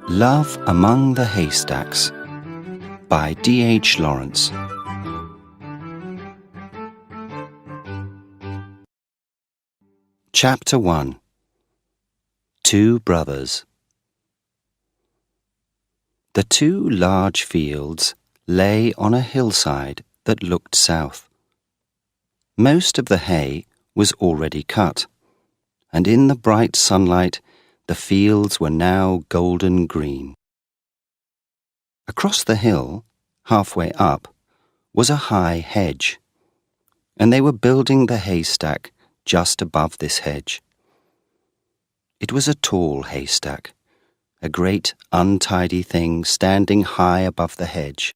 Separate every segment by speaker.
Speaker 1: Love Among the Haystacks by D.H. Lawrence. Chapter 1. Two Brothers. The two large fields lay on a hillside that looked south. Most of the hay was already cut, and in the bright sunlight the fields were now golden green. Across the hill, halfway up, was a high hedge, and they were building the haystack just above this hedge. It was a tall haystack, a great untidy thing standing high above the hedge,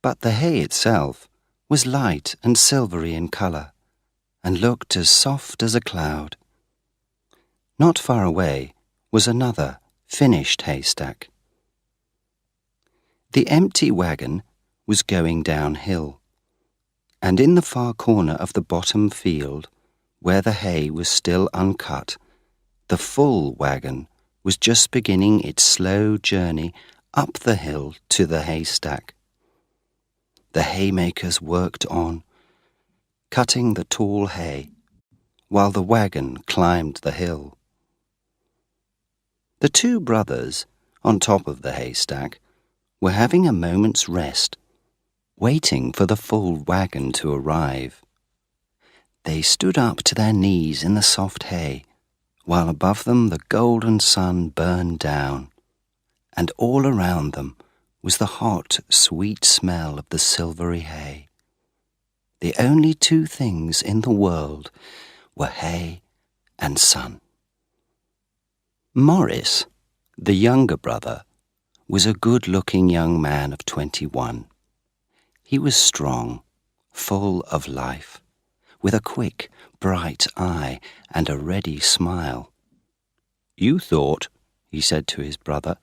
Speaker 1: but the hay itself was light and silvery in colour, and looked as soft as a cloud. Not far away was another finished haystack. The empty wagon was going downhill, and in the far corner of the bottom field, where the hay was still uncut, the full wagon was just beginning its slow journey up the hill to the haystack. The haymakers worked on, cutting the tall hay, while the wagon climbed the hill. The two brothers, on top of the haystack, were having a moment's rest, waiting for the full wagon to arrive. They stood up to their knees in the soft hay, while above them the golden sun burned down, and all around them was the hot, sweet smell of the silvery hay. The only two things in the world were hay and sun. Morris, the younger brother, was a good-looking young man of 21. He was strong, full of life, with a quick, bright eye and a ready smile. "You thought," he said to his brother,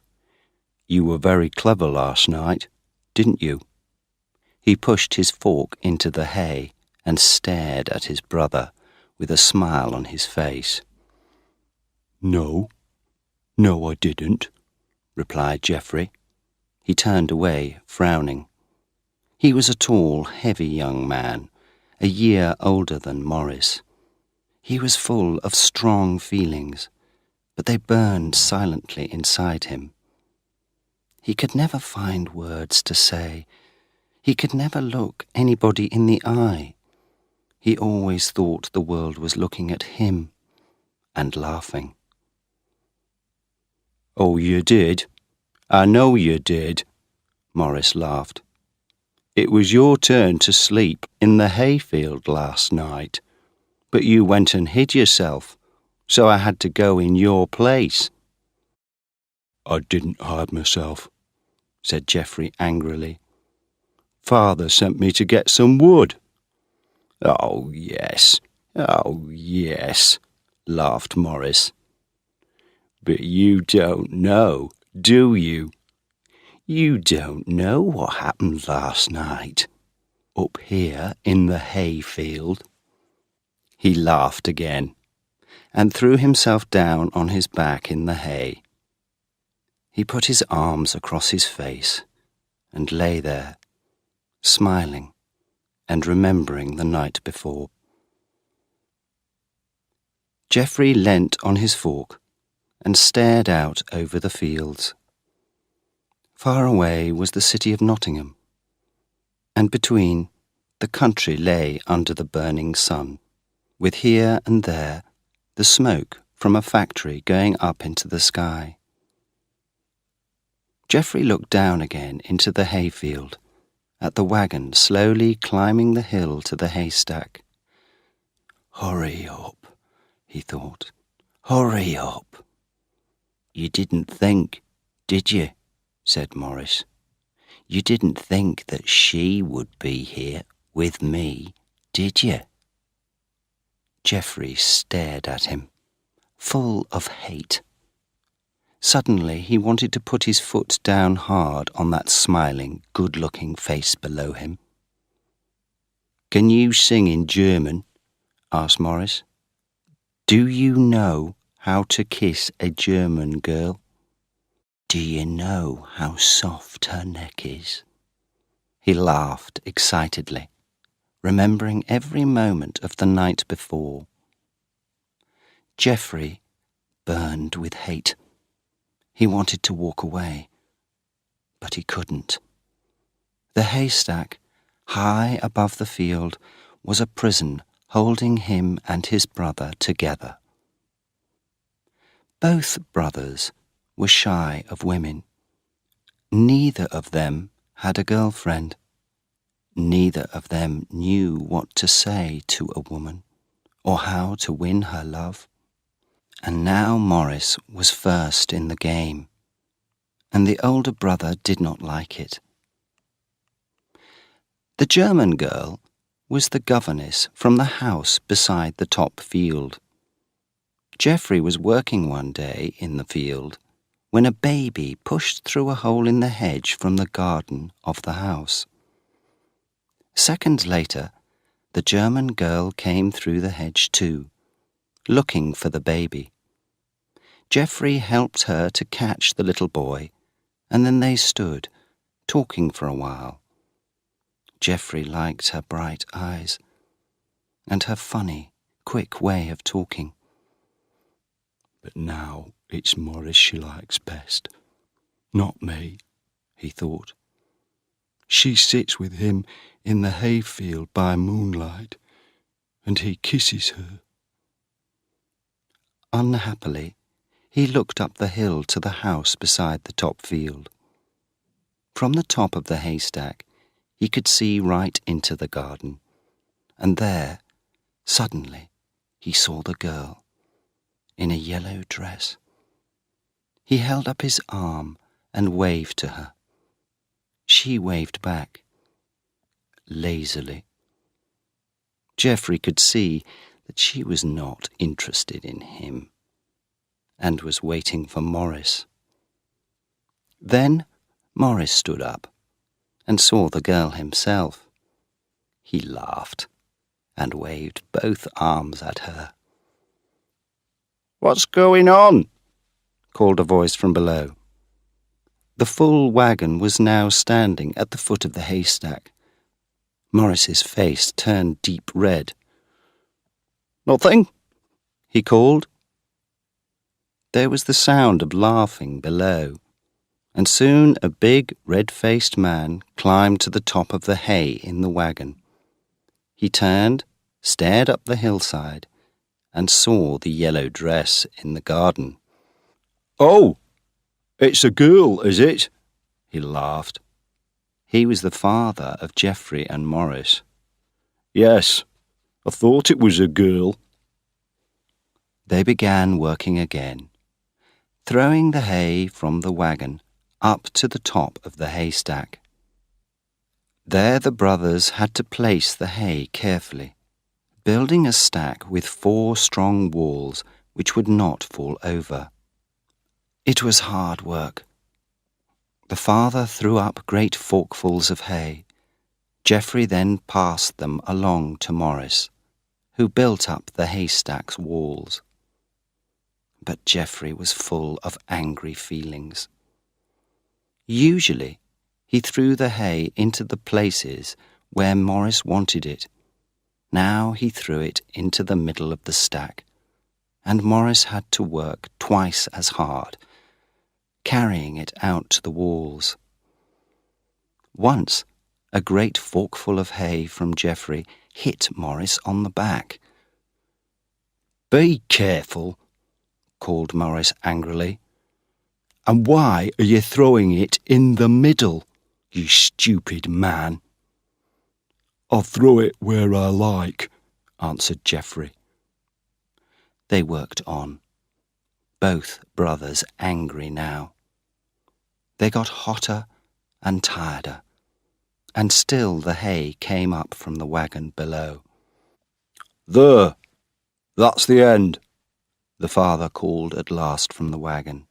Speaker 1: "you were very clever last night, didn't you?" He pushed his fork into the hay and stared at his brother with a smile on his face. No, I didn't," replied Geoffrey. He turned away, frowning. He was a tall, heavy young man, a year older than Morris. He was full of strong feelings, but they burned silently inside him. He could never find words to say. He could never look anybody in the eye. He always thought the world was looking at him and laughing. "Oh, you did. I know you did," Morris laughed. "It was your turn to sleep in the hayfield last night, but you went and hid yourself, so I had to go in your place." "I didn't hide myself," said Geoffrey angrily. "Father sent me to get some wood." Oh, yes, laughed Morris. "But you don't know, do you? You don't know what happened last night, up here in the hayfield." He laughed again, and threw himself down on his back in the hay. He put his arms across his face, and lay there, smiling and remembering the night before. Geoffrey leant on his fork and stared out over the fields. Far away was the city of Nottingham, and between, the country lay under the burning sun, with here and there the smoke from a factory going up into the sky. Geoffrey looked down again into the hayfield, at the wagon slowly climbing the hill to the haystack. "Hurry up," he thought. "Hurry up." "You didn't think, did you?" said Morris. "You didn't think that she would be here with me, did you?" Geoffrey stared at him, full of hate. Suddenly he wanted to put his foot down hard on that smiling, good-looking face below him. "Can you sing in German?" asked Morris. "Do you know how to kiss a German girl?" Do you know how soft her neck is? He laughed excitedly, remembering every moment of the night before. Geoffrey burned with hate. He wanted to walk away, but he couldn't. The haystack, high above the field, was a prison holding him and his brother together. Both brothers were shy of women. Neither of them had a girlfriend. Neither of them knew what to say to a woman or how to win her love. And now Maurice was first in the game, and the older brother did not like it. The German girl was the governess from the house beside the top field. Geoffrey was working one day in the field when a baby pushed through a hole in the hedge from the garden of the house. Seconds later, the German girl came through the hedge too, looking for the baby. Geoffrey helped her to catch the little boy, and then they stood, talking for a while. Geoffrey liked her bright eyes and her funny, quick way of talking. But now it's Maurice she likes best, not me, he thought. She sits with him in the hayfield by moonlight, and he kisses her. Unhappily, he looked up the hill to the house beside the top field. From the top of the haystack, he could see right into the garden, and there, suddenly, he saw the girl, in a yellow dress. He held up his arm and waved to her. She waved back, lazily. Geoffrey could see that she was not interested in him, and was waiting for Maurice. Then Maurice stood up and saw the girl himself. He laughed and waved both arms at her. "What's going on?" called a voice from below. The full wagon was now standing at the foot of the haystack. Maurice's face turned deep red. "Nothing," he called. There was the sound of laughing below, and soon a big, red-faced man climbed to the top of the hay in the wagon. He turned, stared up the hillside, and saw the yellow dress in the garden. "Oh, it's a girl, is it?" he laughed. He was the father of Geoffrey and Maurice. "Yes, I thought it was a girl." They began working again, throwing the hay from the wagon up to the top of the haystack. There the brothers had to place the hay carefully, building a stack with 4 strong walls which would not fall over. It was hard work. The father threw up great forkfuls of hay. Geoffrey then passed them along to Maurice, who built up the haystack's walls. But Geoffrey was full of angry feelings. Usually, he threw the hay into the places where Maurice wanted it. Now he threw it into the middle of the stack, and Maurice had to work twice as hard, carrying it out to the walls. Once, a great forkful of hay from Geoffrey hit Maurice on the back. "Be careful," called Maurice angrily. "And why are you throwing it in the middle, you stupid man?" "I'll throw it where I like," answered Geoffrey. They worked on, both brothers angry now. They got hotter and tireder, and still the hay came up from the wagon below. "There, that's the end," the father called at last from the wagon.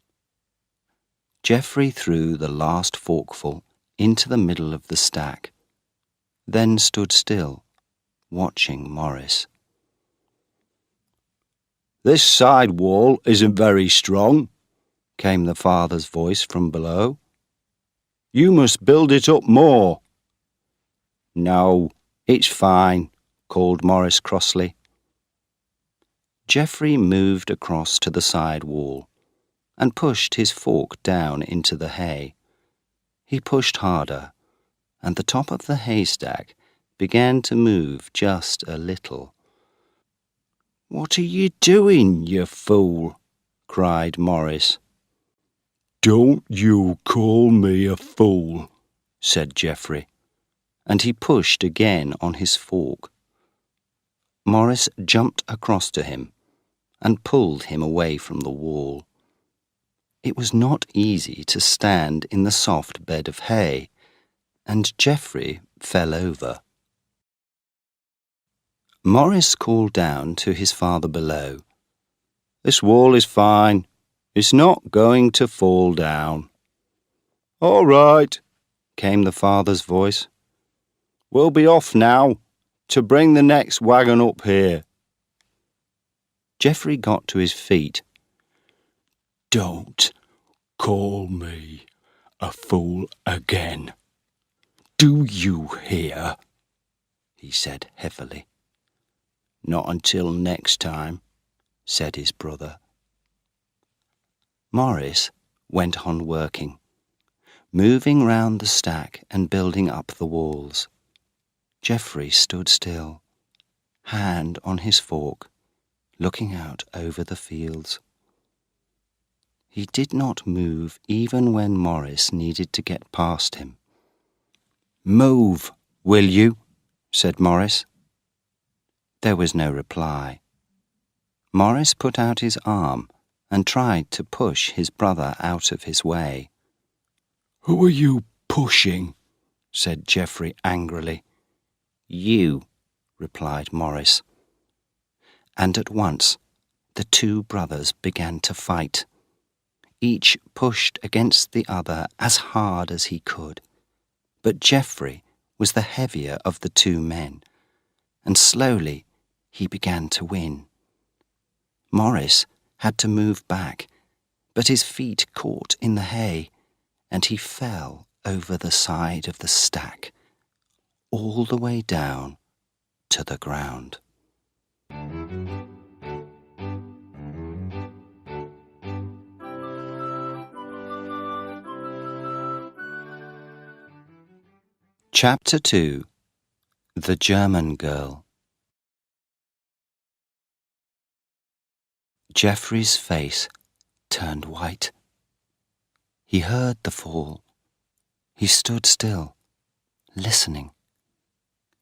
Speaker 1: Geoffrey threw the last forkful into the middle of the stack, then stood still, watching Maurice. "This side wall isn't very strong," came the father's voice from below. "You must build it up more." "No, it's fine," called Maurice crossly. Geoffrey moved across to the side wall and pushed his fork down into the hay. He pushed harder, and the top of the haystack began to move just a little. "What are you doing, you fool?" cried Maurice. "Don't you call me a fool," said Geoffrey, and he pushed again on his fork. Maurice jumped across to him and pulled him away from the wall. It was not easy to stand in the soft bed of hay, and Geoffrey fell over. Maurice called down to his father below, "This wall is fine. It's not going to fall down." "All right," came the father's voice. "We'll be off now to bring the next wagon up here." Geoffrey got to his feet. "Don't call me a fool again. Do you hear?" he said heavily. "Not until next time," said his brother. Maurice went on working, moving round the stack and building up the walls. Geoffrey stood still, hand on his fork, looking out over the fields. He did not move even when Maurice needed to get past him. "Move, will you?" said Maurice. There was no reply. Maurice put out his arm and tried to push his brother out of his way. "Who are you pushing?" said Geoffrey angrily. "You," replied Maurice. And at once the two brothers began to fight. Each pushed against the other as hard as he could. But Geoffrey was the heavier of the two men, and slowly he began to win. Maurice had to move back, but his feet caught in the hay, and he fell over the side of the stack, all the way down to the ground. Chapter 2. The German Girl. Geoffrey's face turned white. He heard the fall. He stood still, listening.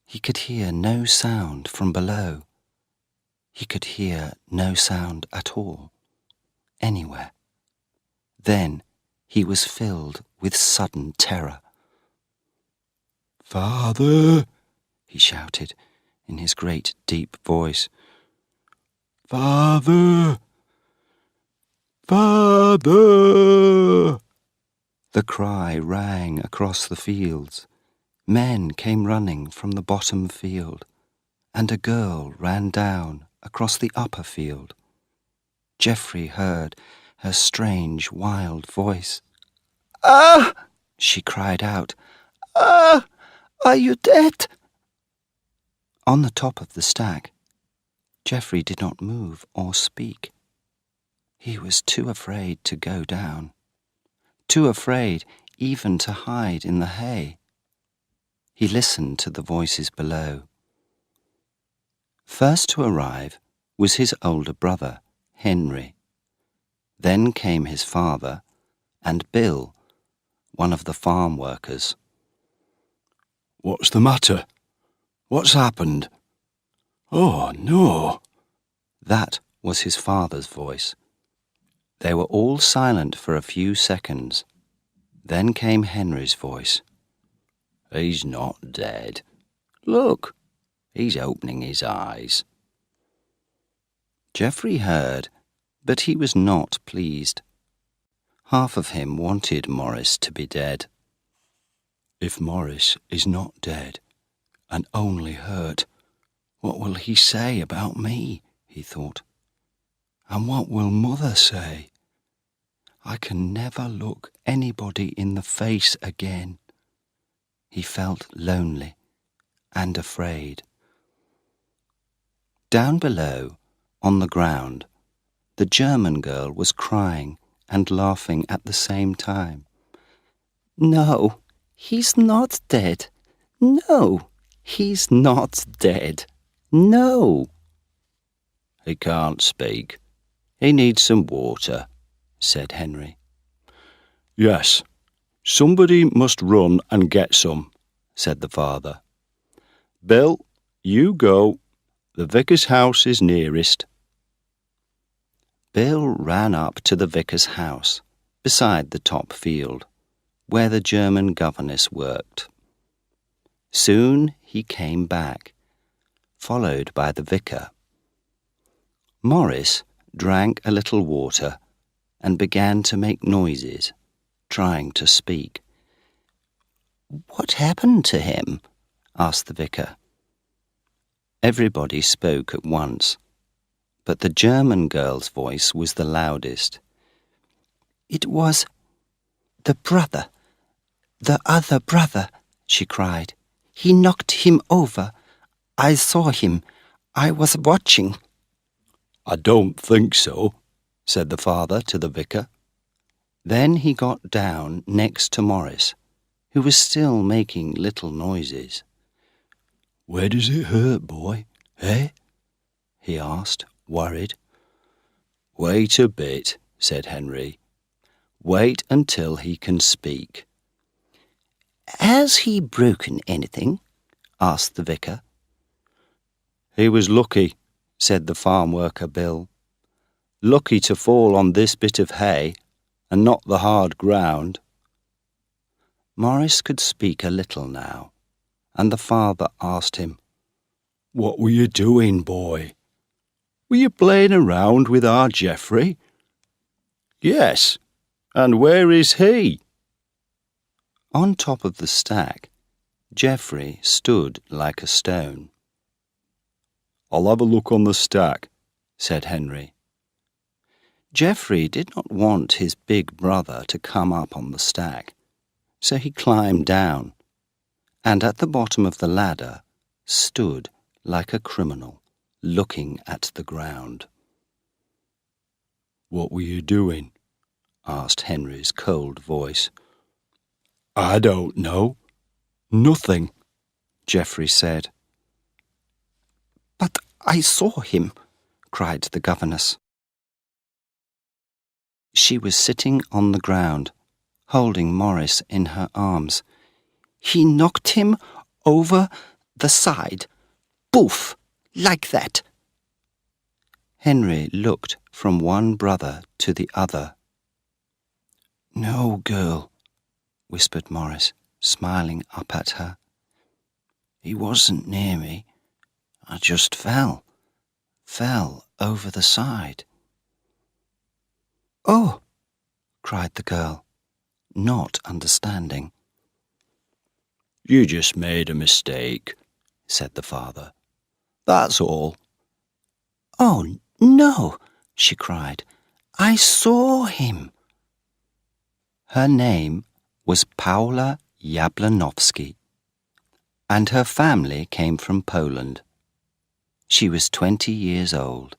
Speaker 1: He could hear no sound from below. He could hear no sound at all, anywhere. Then he was filled with sudden terror. "Father!" he shouted in his great deep voice. "Father! Father!" The cry rang across the fields. Men came running from the bottom field, and a girl ran down across the upper field. Geoffrey heard her strange, wild voice. "Ah!" she cried out. "Ah! Are you dead?" On the top of the stack, Geoffrey did not move or speak. He was too afraid to go down, too afraid even to hide in the hay. He listened to the voices below. First to arrive was his older brother, Henry. Then came his father and Bill, one of the farm workers. "What's the matter? What's happened?" "Oh, no." That was his father's voice. They were all silent for a few seconds. Then came Henry's voice. "He's not dead. Look, he's opening his eyes." Geoffrey heard, but he was not pleased. Half of him wanted Maurice to be dead. "If Maurice is not dead, and only hurt, what will he say about me?" he thought. "And what will Mother say? I can never look anybody in the face again. He felt lonely and afraid. Down below, on the ground, the German girl was crying and laughing at the same time. No, he's not dead. No, he's not dead. No. He can't speak. He needs some water, said Henry. Yes, somebody must run and get some, said the father. Bill, you go. The vicar's house is nearest. Bill ran up to the vicar's house, beside the top field, where the German governess worked. Soon he came back, followed by the vicar. Morris drank a little water and began to make noises, trying to speak. What happened to him? Asked the vicar. Everybody spoke at once, but the German girl's voice was the loudest. It was the brother, the other brother, she cried. He knocked him over. I saw him. I was watching. I don't think so, said the father to the vicar. Then he got down next to Morris, who was still making little noises. Where does it hurt, boy, eh? He asked, worried. Wait a bit, said Henry. Wait until he can speak. Has he broken anything? Asked the vicar. He was lucky, said the farm worker Bill. Lucky to fall on this bit of hay and not the hard ground. Morris could speak a little now, and the father asked him, What were you doing, boy? Were you playing around with our Geoffrey? Yes, and where is he? On top of the stack, Geoffrey stood like a stone. I'll have a look on the stack, said Henry. Geoffrey did not want his big brother to come up on the stack, so he climbed down, and at the bottom of the ladder stood like a criminal, looking at the ground. What were you doing? Asked Henry's cold voice. I don't know. Nothing, Geoffrey said. But I saw him, cried the governess. She was sitting on the ground, holding Morris in her arms. He knocked him over the side. Poof! Like that. Henry looked from one brother to the other. No, girl, whispered Morris, smiling up at her. He wasn't near me. I just fell over the side. Oh, cried the girl, not understanding. You just made a mistake, said the father. That's all. Oh, no, she cried. I saw him. Her name was Paula Jablanowski, and her family came from Poland. She was 20 years old,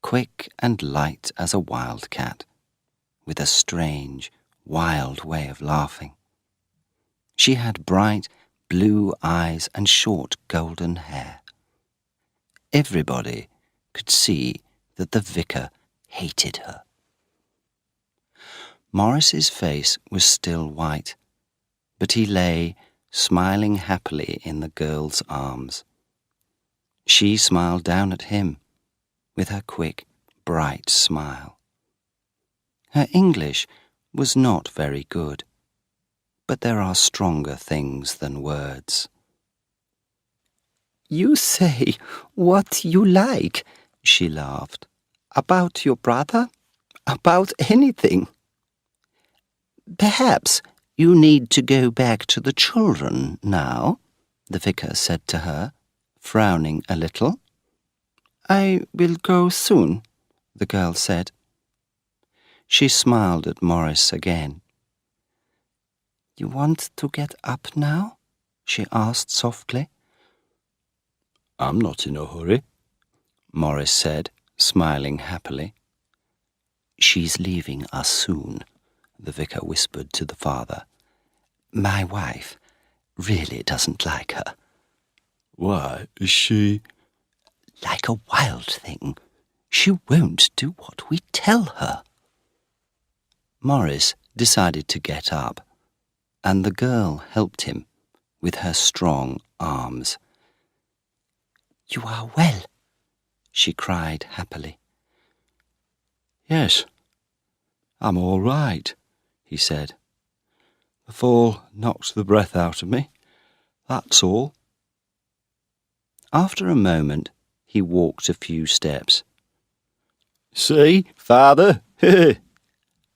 Speaker 1: quick and light as a wildcat, with a strange, wild way of laughing. She had bright blue eyes and short golden hair. Everybody could see that the vicar hated her. Morris's face was still white, but he lay smiling happily in the girl's arms. She smiled down at him with her quick, bright smile. Her English was not very good, but there are stronger things than words. You say what you like, she laughed. About your brother? About anything. Perhaps you need to go back to the children now, the vicar said to her, frowning a little. I will go soon, the girl said. She smiled at Morris again. "You want to get up now?" she asked softly. "I'm not in a hurry," Morris said, smiling happily. "She's leaving us soon," the vicar whispered to the father. "My wife really doesn't like her." "Why, is she—" "Like a wild thing. She won't do what we tell her." Morris decided to get up, and the girl helped him with her strong arms. "You are well," she cried happily. "Yes, I'm all right," he said. "The fall knocked the breath out of me, that's all." After a moment, he walked a few steps. "See, father,"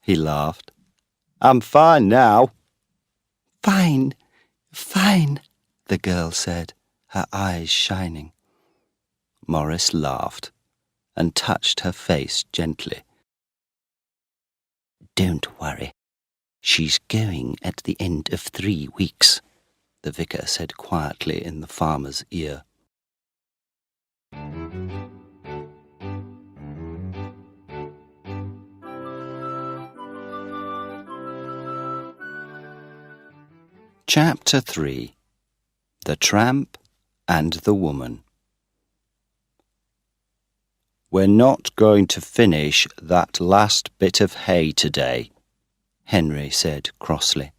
Speaker 1: he laughed. "I'm fine now." "Fine, fine," the girl said, her eyes shining. Morris laughed and touched her face gently. "Don't worry. She's going at the end of 3 weeks," the vicar said quietly in the farmer's ear. Chapter 3. The Tramp and the Woman. "We're not going to finish that last bit of hay today," Henry said crossly.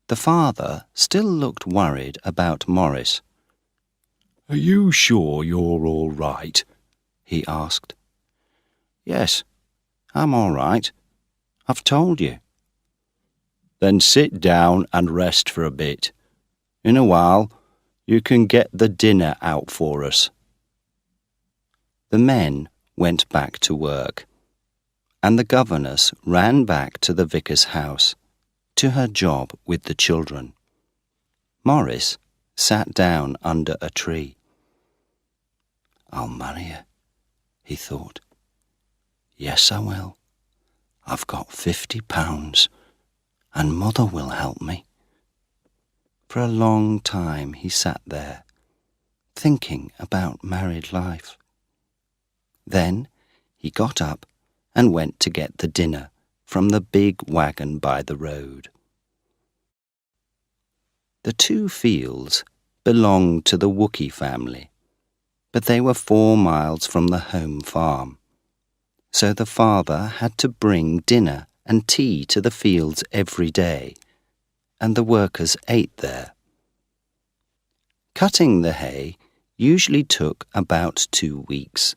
Speaker 1: The father still looked worried about Morris. "Are you sure you're all right?" he asked. "Yes, I'm all right. I've told you." "Then sit down and rest for a bit. In a while, you can get the dinner out for us." The men went back to work, and the governess ran back to the vicar's house, to her job with the children. Morris sat down under a tree. "I'll marry her," he thought. "Yes, I will. I've got £50, and Mother will help me." For a long time he sat there, thinking about married life. Then he got up and went to get the dinner from the big wagon by the road. The 2 fields belonged to the Wookie family, but they were 4 miles from the home farm, so the father had to bring dinner and tea to the fields every day, and the workers ate there. Cutting the hay usually took about 2 weeks,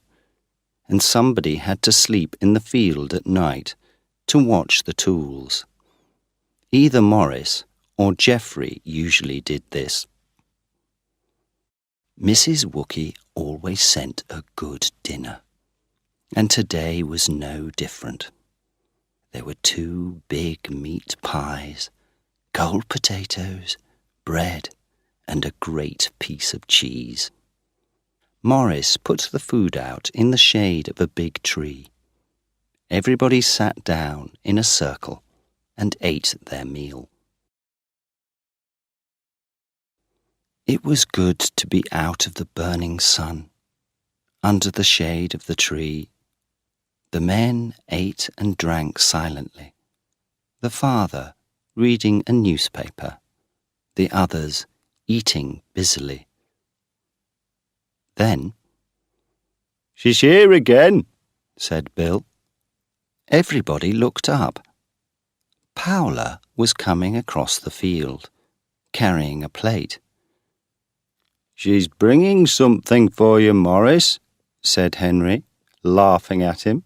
Speaker 1: and somebody had to sleep in the field at night to watch the tools. Either Morris or Geoffrey usually did this. Mrs. Wookie always sent a good dinner, and today was no different. There were 2 big meat pies, cold potatoes, bread, and a great piece of cheese. Morris put the food out in the shade of a big tree. Everybody sat down in a circle and ate their meal. It was good to be out of the burning sun, under the shade of the tree. The men ate and drank silently, the father reading a newspaper, the others eating busily. Then, "She's here again," said Bill. Everybody looked up. Paula was coming across the field, carrying a plate. "She's bringing something for you, Morris," said Henry, laughing at him.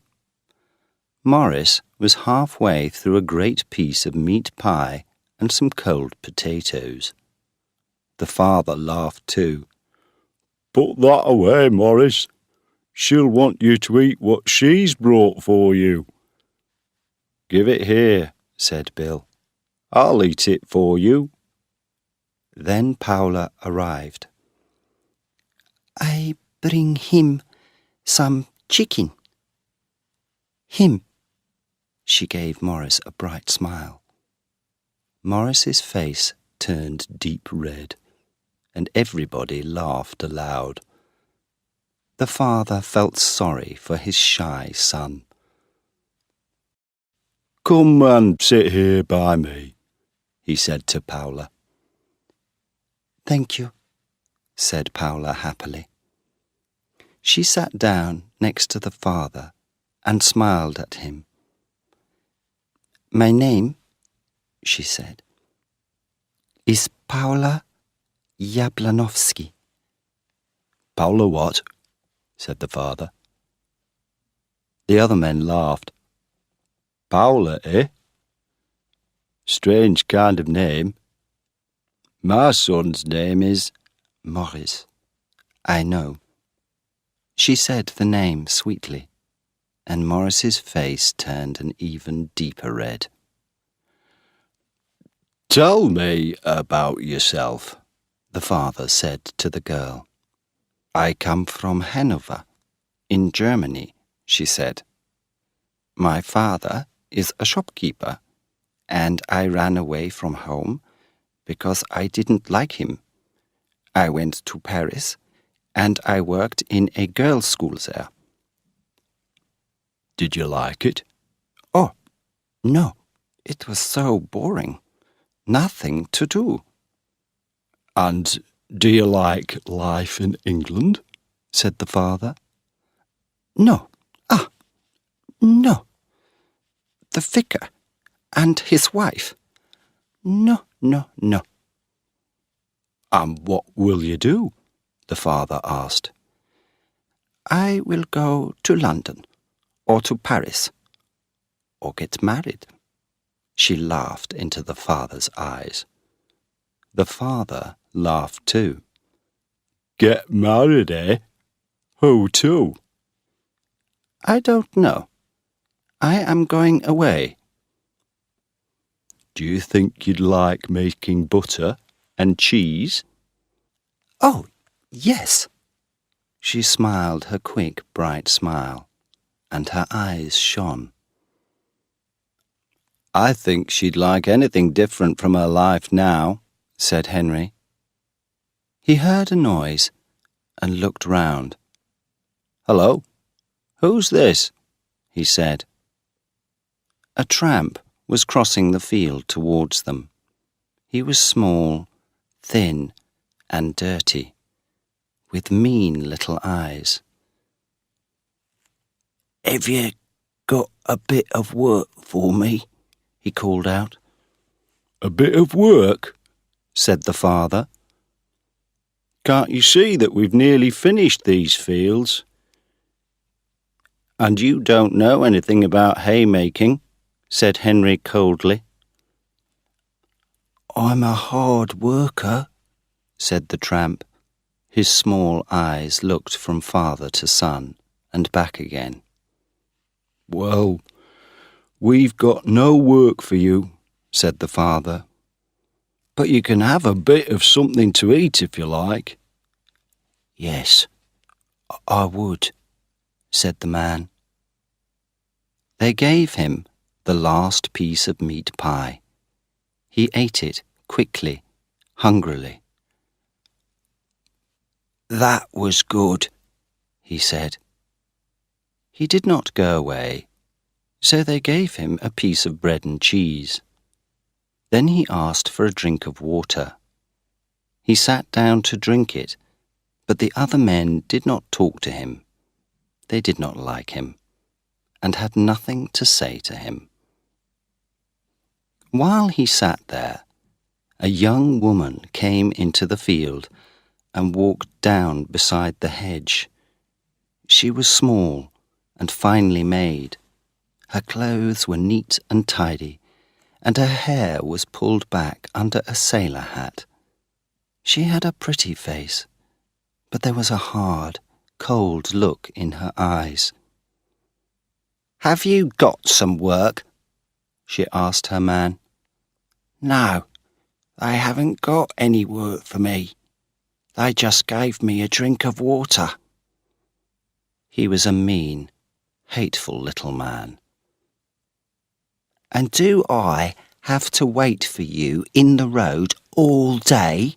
Speaker 1: Morris was halfway through a great piece of meat pie and some cold potatoes. The father laughed too. "Put that away, Morris. She'll want you to eat what she's brought for you." "Give it here," said Bill. "I'll eat it for you." Then Paula arrived. "I bring him some chicken." "Him," She gave Morris a bright smile. Morris's face turned deep red, and everybody laughed aloud. The father felt sorry for his shy son. "Come and sit here by me," he said to Paula.
Speaker 2: "Thank you,"
Speaker 1: said Paula happily. She sat down next to the father and smiled at him.
Speaker 2: "My name," she said, "is Paula Jablanowski."
Speaker 1: "Paula what?" said the father. The other men laughed. "Paula, eh? Strange kind of name. My son's name is—"
Speaker 2: "Morris, I know." She said the name sweetly, and Morris's face turned an even deeper red.
Speaker 1: "Tell me about yourself," the father said to the girl.
Speaker 2: "I come from Hanover, in Germany," she said. "My father is a shopkeeper, and I ran away from home because I didn't like him. I went to Paris, and I worked in a girls' school there."
Speaker 1: "Did you like it?"
Speaker 2: "Oh, no, it was so boring. Nothing to do."
Speaker 1: "And do you like life in England?" said the father.
Speaker 2: "No, no. The vicar and his wife. No, no, no."
Speaker 1: "And what will you do?" the father asked.
Speaker 2: "I will go to London, or to Paris, or get married." She laughed into the father's eyes.
Speaker 1: The father laughed too. "Get married, eh? Who to?"
Speaker 2: "I don't know. I am going away."
Speaker 1: "Do you think you'd like making butter and cheese?"
Speaker 2: "Oh, yes."
Speaker 1: She smiled her quick, bright smile, and her eyes shone. "I think she'd like anything different from her life now," said Henry. He heard a noise and looked round. "Hello, who's this?" he said. A tramp was crossing the field towards them. He was small, thin, and dirty, with mean little eyes.
Speaker 2: "Have you got a bit of work for me?" he called out.
Speaker 1: "A bit of work?" said the father. "Can't you see that we've nearly finished these fields? And you don't know anything about haymaking," said Henry coldly.
Speaker 2: "I'm a hard worker," said the tramp.
Speaker 1: His small eyes looked from father to son and back again. "Well, we've got no work for you," said the father. "But you can have a bit of something to eat if you like."
Speaker 2: "Yes, I would," said the man.
Speaker 1: They gave him the last piece of meat pie. He ate it quickly, hungrily.
Speaker 2: "That was good,"
Speaker 1: he said. He did not go away, so they gave him a piece of bread and cheese. Then he asked for a drink of water. He sat down to drink it, but the other men did not talk to him. They did not like him, and had nothing to say to him. While he sat there, a young woman came into the field and walked down beside the hedge. She was small and finely made. Her clothes were neat and tidy, and her hair was pulled back under a sailor hat. She had a pretty face, but there was a hard, cold look in her eyes.
Speaker 2: "Have you got some work?"
Speaker 1: she asked her man.
Speaker 2: "No, they haven't got any work for me. They just gave me a drink of water."
Speaker 1: He was a mean, hateful little man. And do I have to wait for you in the road all day?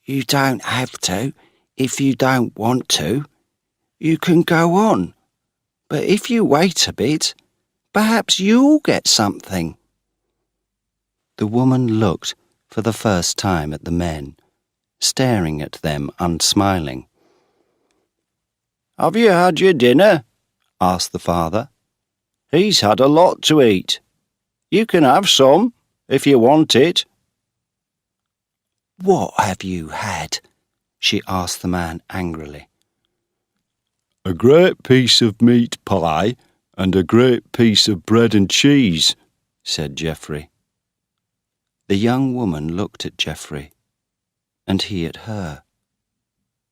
Speaker 1: You don't have to if you don't want to. You can go on. But if you wait a bit, perhaps you'll get something. The woman looked for the first time at the men, staring at them unsmiling. "Have you had your dinner?" asked the father. "He's had a lot to eat. You can have some, if you want it." "What have you had?" she asked the man angrily.
Speaker 2: "A great piece of meat pie and a great piece of bread and cheese," said Geoffrey.
Speaker 1: The young woman looked at Geoffrey, and he at her.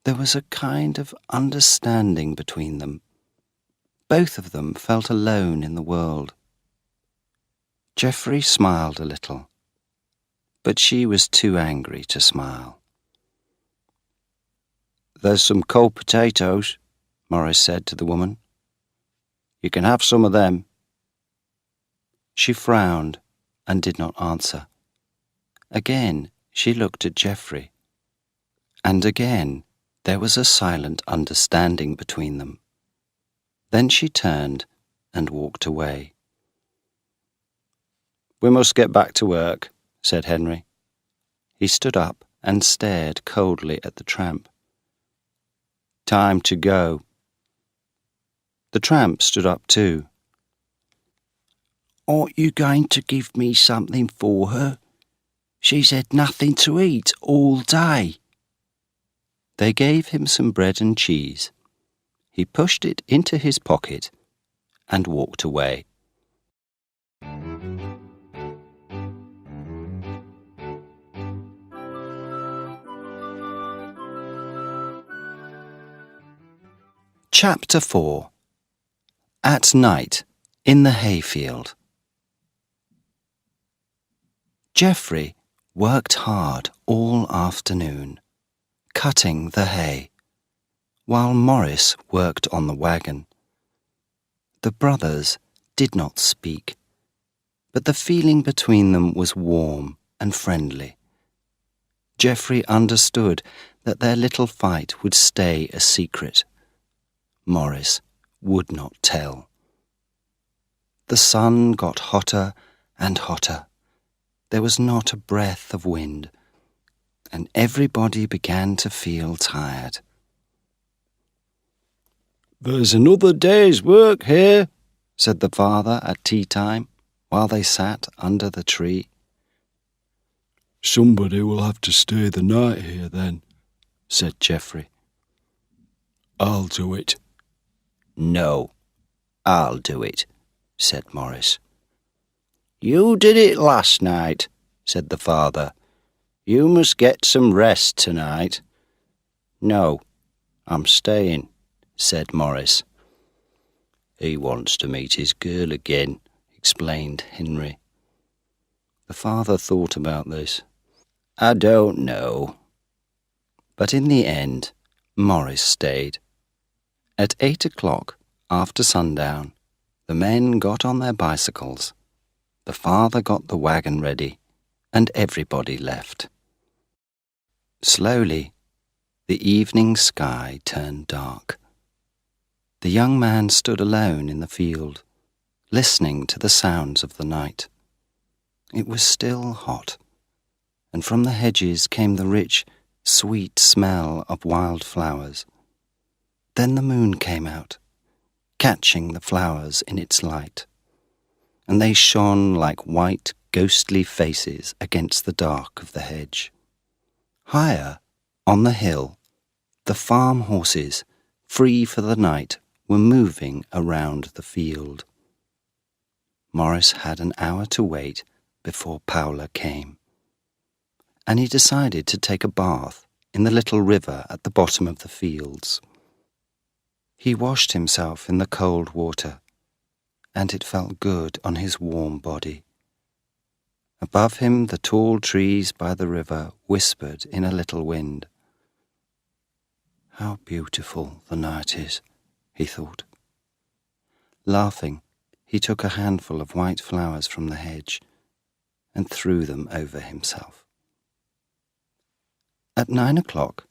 Speaker 1: There was a kind of understanding between them. Both of them felt alone in the world. Geoffrey smiled a little, but she was too angry to smile. "There's some cold potatoes," Morris said to the woman. "You can have some of them." She frowned and did not answer. Again she looked at Geoffrey, and again there was a silent understanding between them. Then she turned and walked away. "We must get back to work," said Henry. He stood up and stared coldly at the tramp. "Time to go." The tramp stood up too. "Aren't you going to give me something for her? She's had nothing to eat all day." They gave him some bread and cheese. He pushed it into his pocket and walked away. Chapter 4. At night in the hayfield. Geoffrey worked hard all afternoon, cutting the hay, while Morris worked on the wagon. The brothers did not speak, but the feeling between them was warm and friendly. Geoffrey understood that their little fight would stay a secret. Morris would not tell. The sun got hotter and hotter. There was not a breath of wind, and everybody began to feel tired.
Speaker 2: "There's another day's work here," said the father at tea time, while they sat under the tree. "Somebody will have to stay the night here then," said Geoffrey. "I'll do it."
Speaker 1: "No, I'll do it," said Morris. "You did it last night," said the father. "You must get some rest tonight." "No, I'm staying," said Morris. "He wants to meet his girl again," explained Henry. The father thought about this. "I don't know." But in the end, Morris stayed. At 8 o'clock, after sundown, the men got on their bicycles. The father got the wagon ready, and everybody left. Slowly, the evening sky turned dark. The young man stood alone in the field, listening to the sounds of the night. It was still hot, and from the hedges came the rich, sweet smell of wild flowers. Then the moon came out, catching the flowers in its light, and they shone like white, ghostly faces against the dark of the hedge. Higher, on the hill, the farm horses, free for the night, were moving around the field. Morris had an hour to wait before Paula came, and he decided to take a bath in the little river at the bottom of the fields. He washed himself in the cold water, and it felt good on his warm body. Above him the tall trees by the river whispered in a little wind. "How beautiful the night is," he thought. Laughing, He took a handful of white flowers from the hedge and threw them over himself. At 9 o'clock,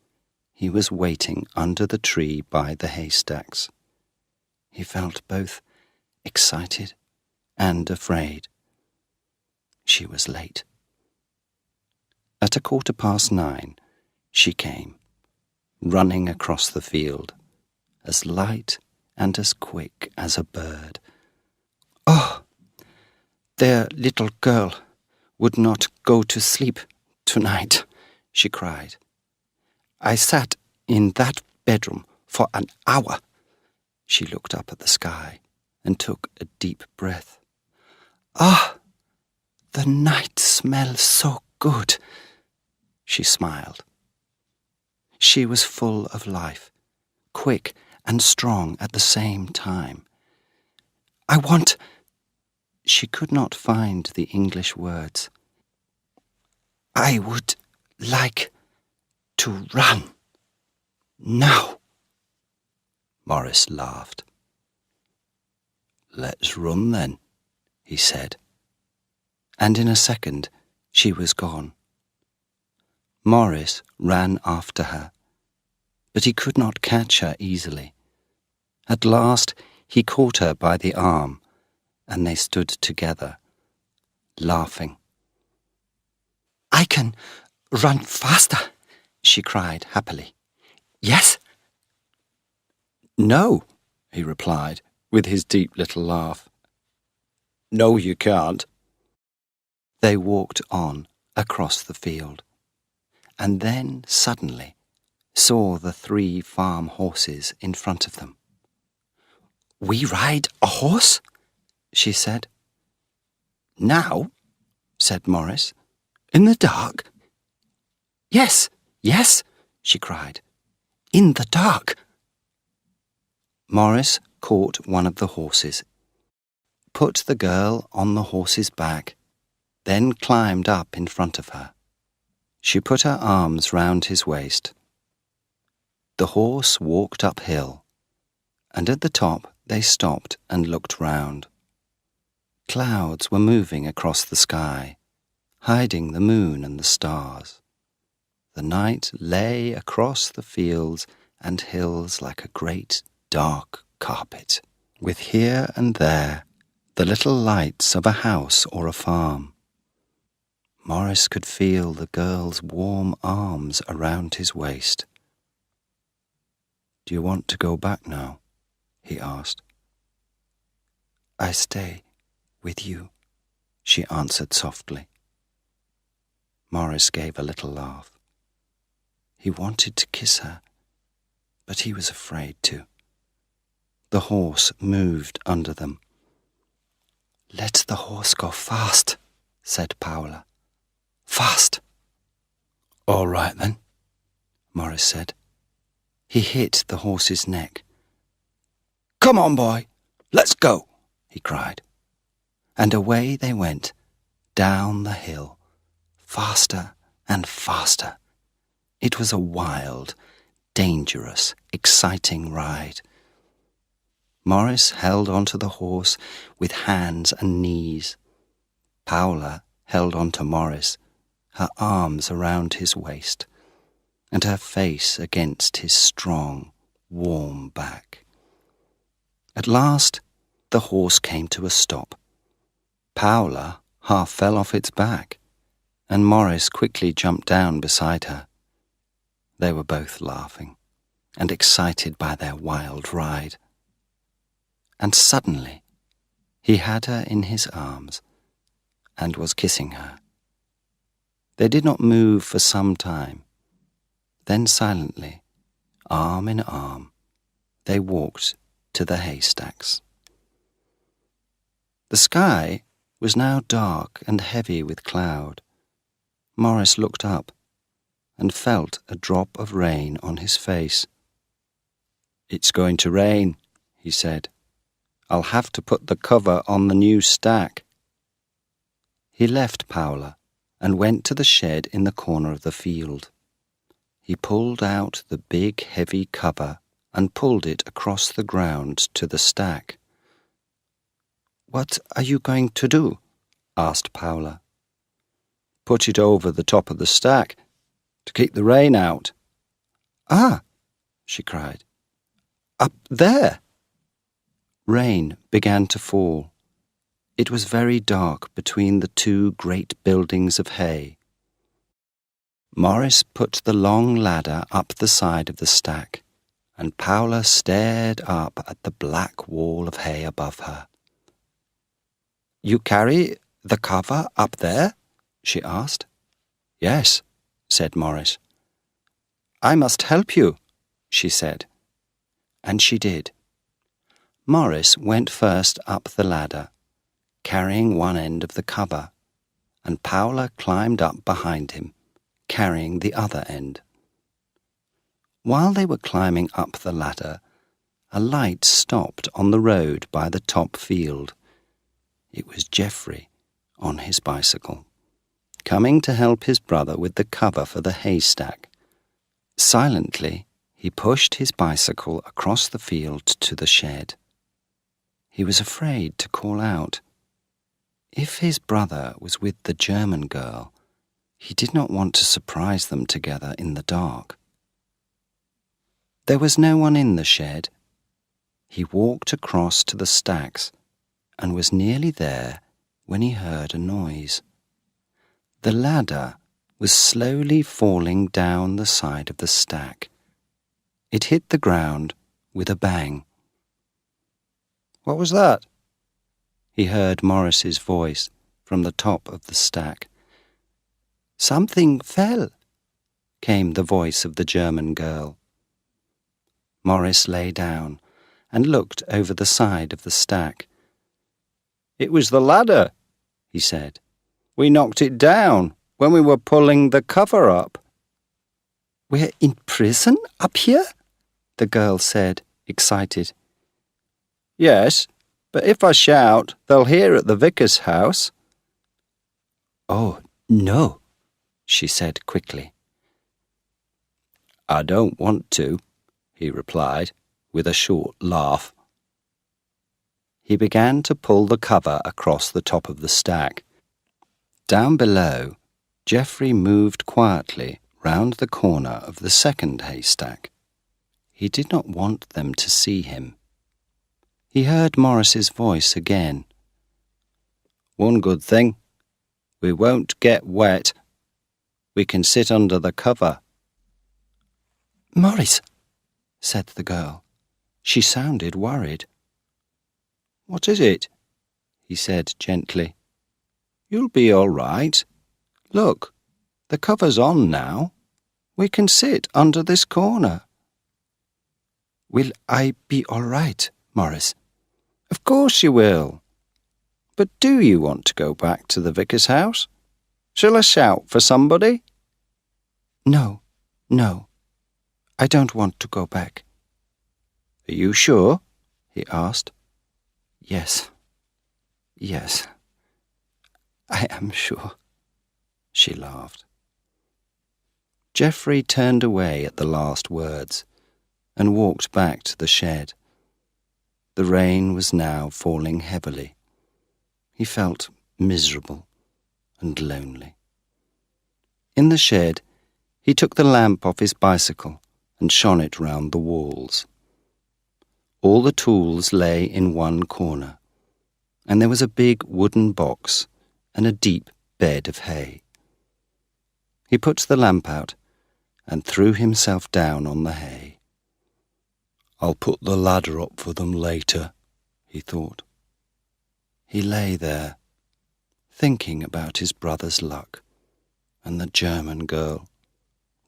Speaker 1: he was waiting under the tree by the haystacks. He felt both excited and afraid. She was late. At 9:15, she came, running across the field, as light and as quick as a bird. "Oh, their little girl would not go to sleep tonight," she cried. "I sat in that bedroom for an hour." She looked up at the sky and took a deep breath. "Ah, the night smells so good." She smiled. She was full of life, quick and strong at the same time. "I want—" She could not find the English words. "I would like to run now." Morris laughed. "Let's run then," he said. And in a second she was gone. Morris ran after her, but he could not catch her easily. At last he caught her by the arm, and they stood together, laughing. "I can run faster," she cried happily. "Yes?" "No," he replied, with his deep little laugh. "No, you can't." They walked on across the field, and then suddenly saw the 3 farm horses in front of them. "We ride a horse?" she said. "Now?" said Morris. "In the dark?" "Yes, yes," she cried. "In the dark." Morris caught one of the horses, put the girl on the horse's back, then climbed up in front of her. She put her arms round his waist. The horse walked uphill, and at the top they stopped and looked round. Clouds were moving across the sky, hiding the moon and the stars. The night lay across the fields and hills like a great dark carpet, with here and there the little lights of a house or a farm. Morris could feel the girl's warm arms around his waist. "Do you want to go back now?" he asked. "I stay with you," she answered softly. Morris gave a little laugh. He wanted to kiss her, but he was afraid to. The horse moved under them. "Let the horse go fast," said Paula. "Fast." "All right then," Morris said. He hit the horse's neck. "Come on, boy, let's go," he cried. And away they went, down the hill, faster and faster. It was a wild, dangerous, exciting ride. Morris held onto the horse with hands and knees. Paula held onto Morris, her arms around his waist, and her face against his strong, warm back. At last, the horse came to a stop. Paula half fell off its back, and Morris quickly jumped down beside her. They were both laughing and excited by their wild ride. And suddenly, he had her in his arms and was kissing her. They did not move for some time. Then silently, arm in arm, they walked to the haystacks. The sky was now dark and heavy with cloud. Morris looked up and felt a drop of rain on his face. "It's going to rain," he said. "I'll have to put the cover on the new stack." He left Paula and went to the shed in the corner of the field. He pulled out the big, heavy cover and pulled it across the ground to the stack.
Speaker 2: What are you going to do? Asked Paula.
Speaker 1: Put it over the top of the stack to keep the rain out.
Speaker 2: Ah, she cried. Up there!
Speaker 1: Rain began to fall. It was very dark between the two great buildings of hay. Morris put the long ladder up the side of the stack, and Paula stared up at the black wall of hay above her.
Speaker 2: You carry the cover up there? She asked.
Speaker 1: Yes, said Morris.
Speaker 2: I must help you, she said.
Speaker 1: And she did. Morris went first up the ladder, carrying one end of the cover, and Paula climbed up behind him, carrying the other end. While they were climbing up the ladder, a light stopped on the road by the top field. It was Geoffrey on his bicycle, coming to help his brother with the cover for the haystack. Silently, he pushed his bicycle across the field to the shed. He was afraid to call out. If his brother was with the German girl, he did not want to surprise them together in the dark. There was no one in the shed. He walked across to the stacks and was nearly there when he heard a noise. The ladder was slowly falling down the side of the stack. It hit the ground with a bang.
Speaker 2: What was that?
Speaker 1: He heard Morris's voice from the top of the stack.
Speaker 2: Something fell,
Speaker 1: came the voice of the German girl. Morris lay down and looked over the side of the stack.
Speaker 2: It was the ladder, he said. We knocked it down when we were pulling the cover up.
Speaker 3: We're in prison up here? The girl said, excited.
Speaker 2: Yes, but if I shout, they'll hear at the vicar's house.
Speaker 1: Oh, no, she said quickly.
Speaker 2: I don't want to, he replied, with a short laugh.
Speaker 1: He began to pull the cover across the top of the stack. Down below, Geoffrey moved quietly round the corner of the second haystack. He did not want them to see him. He heard Morris's voice again.
Speaker 2: One good thing, we won't get wet. We can sit under the cover.
Speaker 3: Morris,
Speaker 1: said the girl. She sounded worried.
Speaker 2: What is it?
Speaker 1: He said gently.
Speaker 2: You'll be all right. Look, the cover's on now. We can sit under this corner.
Speaker 3: Will I be all right, Morris?
Speaker 2: Of course you will. But do you want to go back to the vicar's house? Shall I shout for somebody?
Speaker 3: No. I don't want to go back.
Speaker 2: Are you sure? He asked.
Speaker 3: Yes, I am sure, she laughed.
Speaker 1: Geoffrey turned away at the last words and walked back to the shed. The rain was now falling heavily. He felt miserable and lonely. In the shed, he took the lamp off his bicycle and shone it round the walls. All the tools lay in one corner, and there was a big wooden box and a deep bed of hay. He put the lamp out and threw himself down on the hay.
Speaker 4: I'll put the ladder up for them later, he thought.
Speaker 1: He lay there, thinking about his brother's luck and the German girl,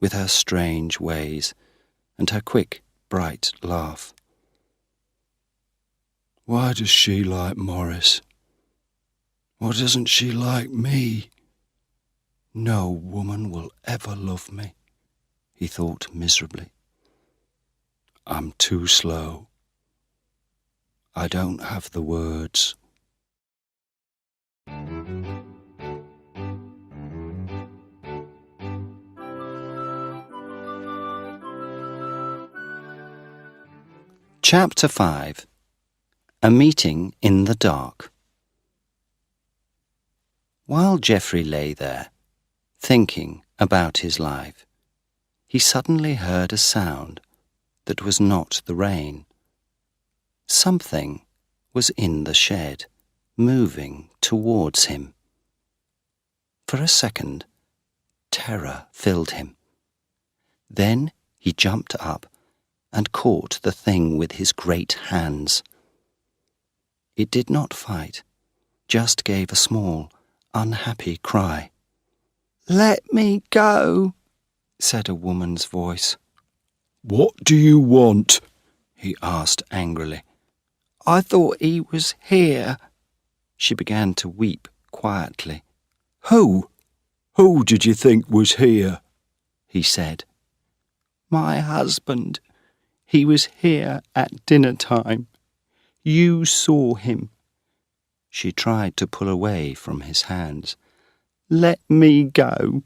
Speaker 1: with her strange ways and her quick, bright laugh.
Speaker 4: Why does she like Morris? Why doesn't she like me? No woman will ever love me, he thought miserably. I'm too slow. I don't have the words.
Speaker 1: Chapter 5. A Meeting in the Dark. While Geoffrey lay there, thinking about his life, he suddenly heard a sound that was not the rain. Something was in the shed, moving towards him. For a second, terror filled him. Then he jumped up and caught the thing with his great hands. It did not fight, just gave a small, unhappy cry.
Speaker 3: "Let me go," said a woman's voice.
Speaker 4: "What do you want?" he asked angrily.
Speaker 3: "I thought he was here."
Speaker 1: She began to weep quietly.
Speaker 4: Who? Who did you think was here?" he said.
Speaker 3: "My husband. He was here at dinner time. You saw him."
Speaker 1: She tried to pull away from his hands.
Speaker 3: "Let me go."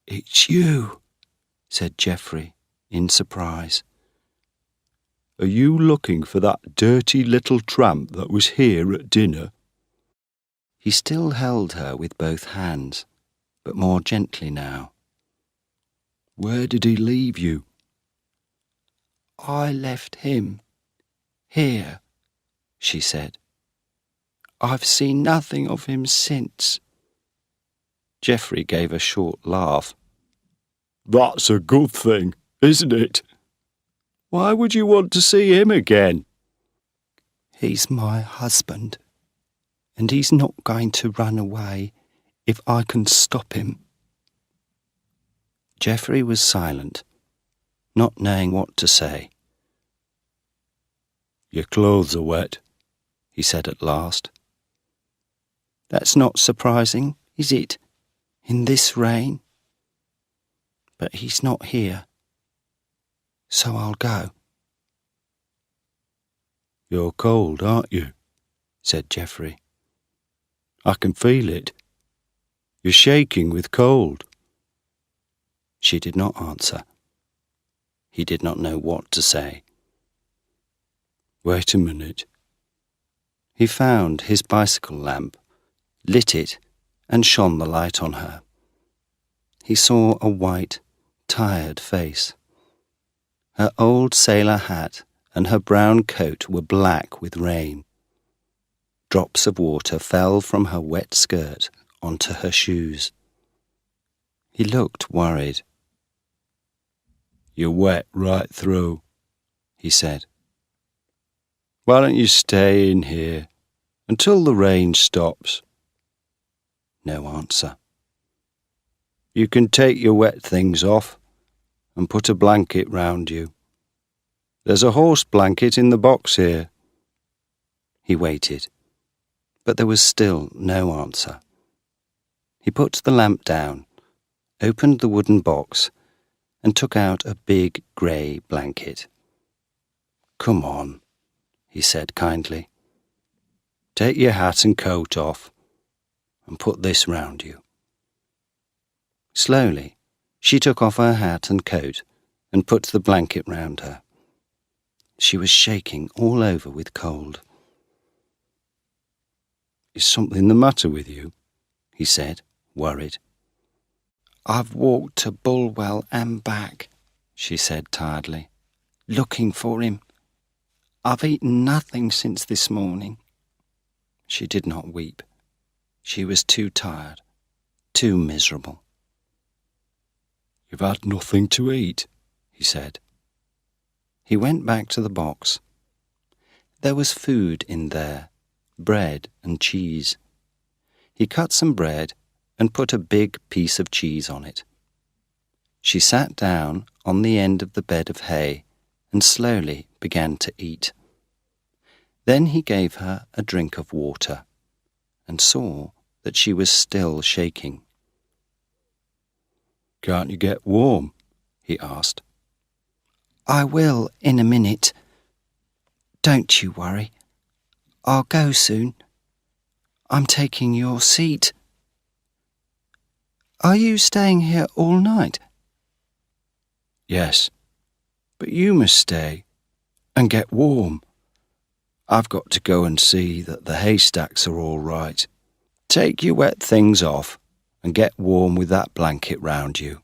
Speaker 4: "It's you,"
Speaker 1: said Geoffrey in surprise.
Speaker 4: "Are you looking for that dirty little tramp that was here at dinner?"
Speaker 1: He still held her with both hands, but more gently now.
Speaker 4: "Where did he leave you?"
Speaker 3: "I left him here," she said. "I've seen nothing of him since."
Speaker 1: Geoffrey gave a short laugh.
Speaker 4: "That's a good thing, isn't it? Why would you want to see him again?"
Speaker 3: "He's my husband, and he's not going to run away if I can stop him."
Speaker 1: Geoffrey was silent, not knowing what to say.
Speaker 4: "Your clothes are wet," he said at last.
Speaker 3: "That's not surprising, is it, in this rain? But he's not here, so I'll go."
Speaker 4: "You're cold, aren't you?" said Geoffrey. "I can feel it. You're shaking with cold."
Speaker 1: She did not answer. He did not know what to say.
Speaker 4: "Wait a minute."
Speaker 1: He found his bicycle lamp, lit it, and shone the light on her. He saw a white, tired face. Her old sailor hat and her brown coat were black with rain. Drops of water fell from her wet skirt onto her shoes. He looked worried.
Speaker 4: "You're wet right through," he said.
Speaker 2: Why don't you stay in here until the rain stops?
Speaker 1: No answer.
Speaker 2: You can take your wet things off and put a blanket round you. There's a horse blanket in the box here.
Speaker 1: He waited, but there was still no answer. He put the lamp down, opened the wooden box, and took out a big grey blanket.
Speaker 2: Come on, he said kindly.
Speaker 1: Take your hat and coat off and put this round you. Slowly, she took off her hat and coat and put the blanket round her. She was shaking all over with cold.
Speaker 2: Is something the matter with you?
Speaker 1: He said, worried.
Speaker 3: I've walked to Bulwell and back, she said tiredly, looking for him. I've eaten nothing since this morning.
Speaker 1: She did not weep. She was too tired, too miserable.
Speaker 2: You've had nothing to eat, he said.
Speaker 1: He went back to the box. There was food in there, bread and cheese. He cut some bread and put a big piece of cheese on it. She sat down on the end of the bed of hay and slowly began to eat. Then he gave her a drink of water and saw that she was still shaking.
Speaker 2: Can't you get warm? He asked.
Speaker 3: I will in a minute. Don't you worry. I'll go soon. I'm taking your seat. Are you staying here all night?
Speaker 2: Yes, but you must stay and get warm. I've got to go and see that the haystacks are all right.
Speaker 4: Take your wet things off and get warm with that blanket round you.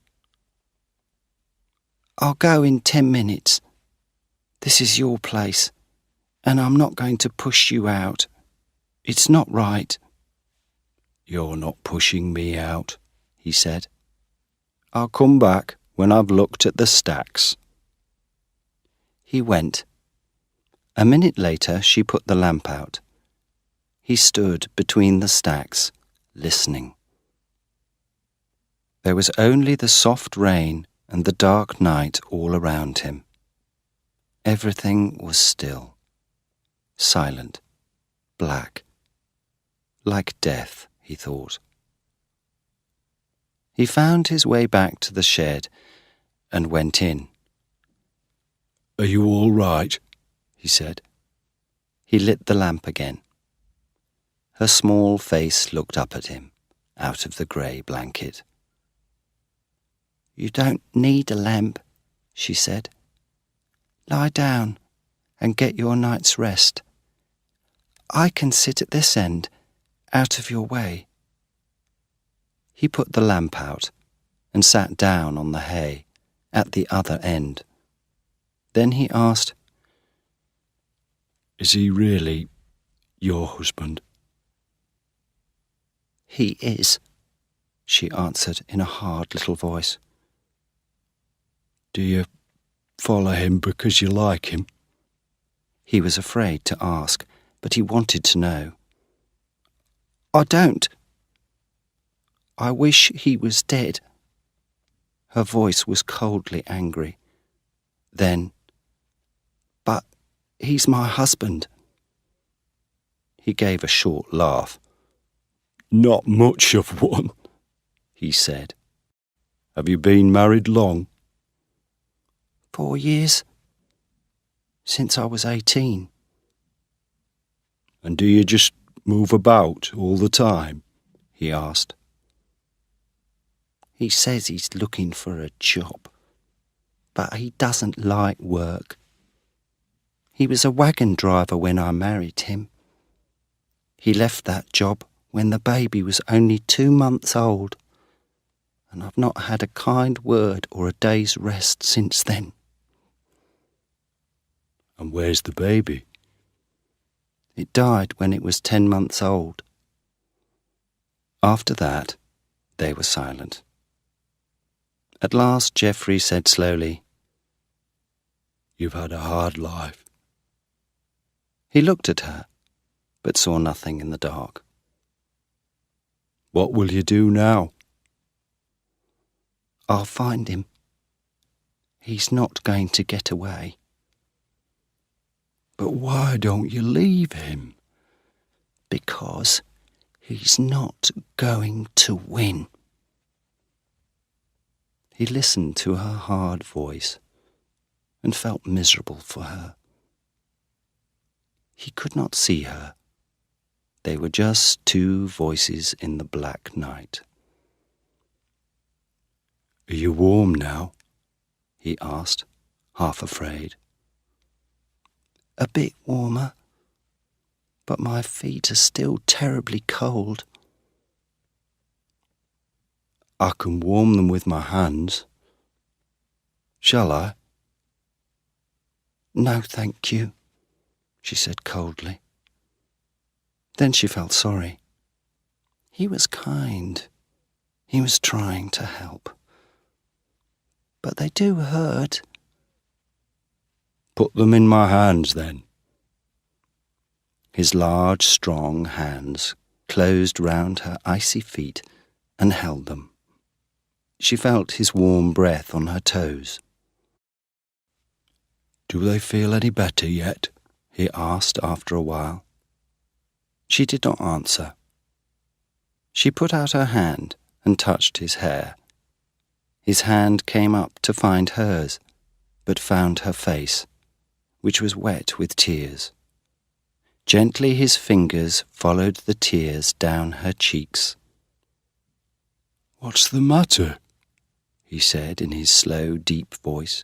Speaker 3: I'll go in 10 minutes. This is your place, and I'm not going to push you out. It's not right.
Speaker 4: You're not pushing me out, he said. I'll come back when I've looked at the stacks.
Speaker 1: He went. A minute later, she put the lamp out. He stood between the stacks, listening. There was only the soft rain and the dark night all around him. Everything was still, silent, black, like death, he thought. He found his way back to the shed and went in.
Speaker 4: Are you all right?
Speaker 1: He said. He lit the lamp again. Her small face looked up at him, out of the grey blanket.
Speaker 3: You don't need a lamp, she said. Lie down and get your night's rest. I can sit at this end, out of your way.
Speaker 1: He put the lamp out and sat down on the hay at the other end. Then he asked,
Speaker 4: Is he really your husband?
Speaker 1: He is, she answered in a hard little voice.
Speaker 4: Do you follow him because you like him?
Speaker 1: He was afraid to ask, but he wanted to know.
Speaker 3: I don't. I wish he was dead.
Speaker 1: Her voice was coldly angry. Then,
Speaker 3: but he's my husband.
Speaker 1: He gave a short laugh.
Speaker 4: Not much of one, he said. Have you been married long?
Speaker 3: 4 years. Since I was 18.
Speaker 4: And do you just move about all the time? He asked.
Speaker 3: He says he's looking for a job, but he doesn't like work. He was a wagon driver when I married him. He left that job when the baby was only 2 months old, and I've not had a kind word or a day's rest since then.
Speaker 4: And where's the baby?
Speaker 1: It died when it was 10 months old. After that, they were silent. At last, Geoffrey said slowly,
Speaker 4: You've had a hard life.
Speaker 1: He looked at her, but saw nothing in the dark.
Speaker 4: What will you do now?
Speaker 3: I'll find him. He's not going to get away.
Speaker 4: But why don't you leave him?
Speaker 3: Because he's not going to win.
Speaker 1: He listened to her hard voice and felt miserable for her. He could not see her. They were just two voices in the black night.
Speaker 4: Are you warm now?
Speaker 1: He asked, half afraid.
Speaker 3: A bit warmer, but my feet are still terribly cold.
Speaker 4: I can warm them with my hands. Shall I?
Speaker 3: No, thank you, she said coldly. Then she felt sorry. He was kind. He was trying to help. But they do hurt.
Speaker 4: Put them in my hands, then.
Speaker 1: His large, strong hands closed round her icy feet and held them. She felt his warm breath on her toes.
Speaker 4: Do they feel any better yet?
Speaker 1: He asked after a while. She did not answer. She put out her hand and touched his hair. His hand came up to find hers, but found her face, which was wet with tears. Gently his fingers followed the tears down her cheeks.
Speaker 4: What's the matter?
Speaker 1: He said in his slow, deep voice.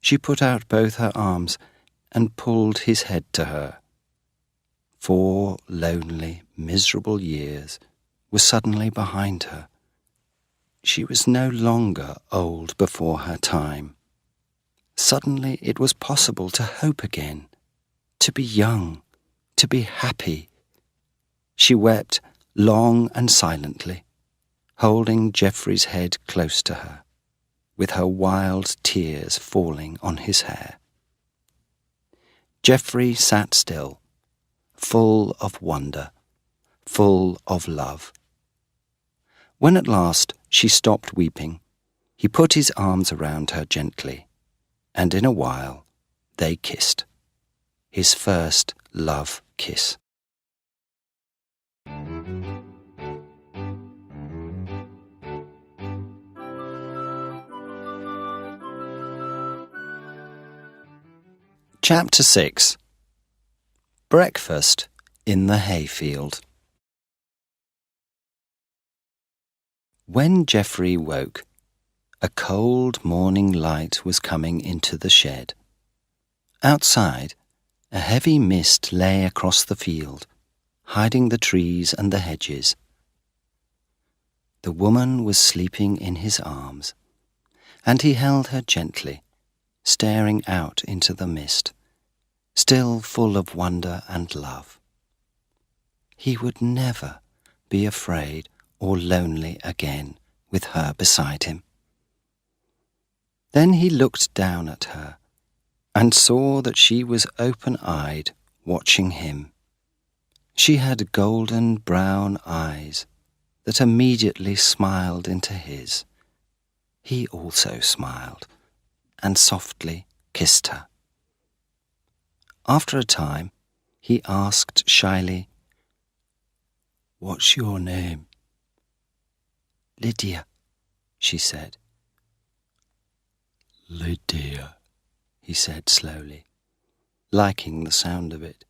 Speaker 1: She put out both her arms and pulled his head to her. 4 lonely, miserable years were suddenly behind her. She was no longer old before her time. Suddenly it was possible to hope again, to be young, to be happy. She wept long and silently, holding Geoffrey's head close to her, with her wild tears falling on his hair. Geoffrey sat still, full of wonder, full of love. When at last she stopped weeping, he put his arms around her gently, and in a while they kissed. His first love kiss. Chapter 6. Breakfast in the hayfield. When Geoffrey woke, a cold morning light was coming into the shed. Outside, a heavy mist lay across the field, hiding the trees and the hedges. The woman was sleeping in his arms, and he held her gently, staring out into the mist, still full of wonder and love. He would never be afraid or lonely again with her beside him. Then he looked down at her and saw that she was open-eyed, watching him. She had golden brown eyes that immediately smiled into his. He also smiled and softly kissed her. After a time, he asked shyly, "What's your name?" "Lydia," she said.
Speaker 4: Lydia,
Speaker 1: he said slowly, liking the sound of it.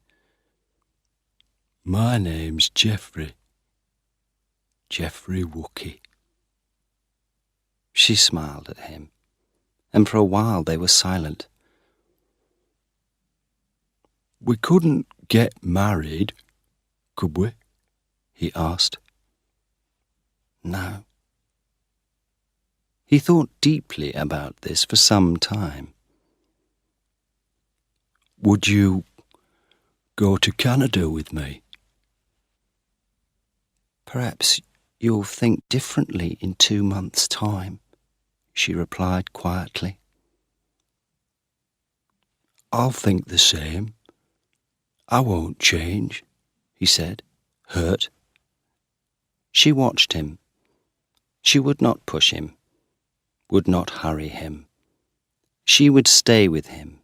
Speaker 4: my name's Geoffrey. Geoffrey Wookie.
Speaker 1: She smiled at him, and for a while they were silent.
Speaker 4: We couldn't get married, could we? He asked.
Speaker 1: No. He thought deeply about this for some time.
Speaker 4: Would you go to Canada with me?
Speaker 1: Perhaps you'll think differently in 2 months' time, she replied quietly.
Speaker 4: I'll think the same. I won't change, he said, hurt.
Speaker 1: She watched him. She would not push him, would not hurry him. She would stay with him,